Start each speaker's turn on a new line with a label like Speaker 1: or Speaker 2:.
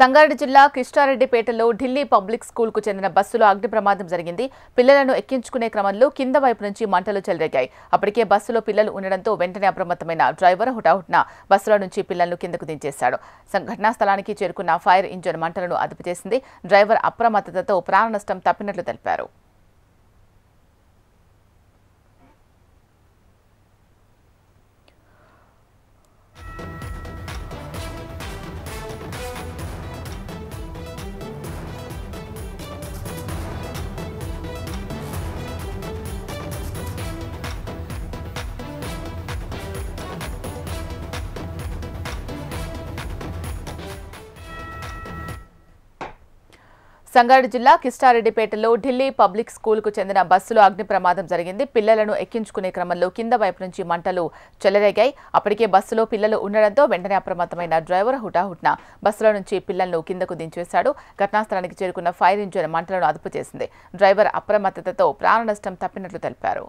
Speaker 1: సంగారెడ్డి జిల్లా కిష్టారెడ్డిపేటలో ఢిల్లీ పబ్లిక్ స్కూల్కు చెందిన బస్సులో అగ్ని ప్రమాదం జరిగింది. పిల్లలను ఎక్కించుకునే క్రమంలో కింద వైపు నుంచి మంటలు చెలరేగాయి. అప్పటికే బస్సులో పిల్లలు ఉండడంతో వెంటనే అప్రమత్తమైన డ్రైవర్ హుటాహుటిన బస్సులో నుంచి పిల్లలను కిందకు దించేశాడు. ఘటనా స్థలానికి చేరుకున్న ఫైర్ ఇంజిన్ మంటలను అదుపు చేసింది. డ్రైవర్ అప్రమత్తతతో ప్రాణ నష్టం తప్పినట్లు తెలిపారు. సంగారెడ్డి జిల్లా కిష్టారెడ్డిపేటలో ఢిల్లీ పబ్లిక్ స్కూల్కు చెందిన బస్సులో అగ్ని ప్రమాదం జరిగింది. పిల్లలను ఎక్కించుకునే క్రమంలో కింద వైపు నుంచి మంటలు చెలరేగాయి. అప్పటికే బస్సులో పిల్లలు ఉండడంతో వెంటనే అప్రమత్తమైన డ్రైవర్ హుటాహుటిన బస్సులో నుంచి పిల్లలను కిందకు దించేశాడు. ఘటనా స్థలానికి చేరుకున్న ఫైర్ ఇంజిన్ మంటలను అదుపు చేసింది. డ్రైవర్ అప్రమత్తతతో ప్రాణ నష్టం తప్పినట్లు తెలిపారు.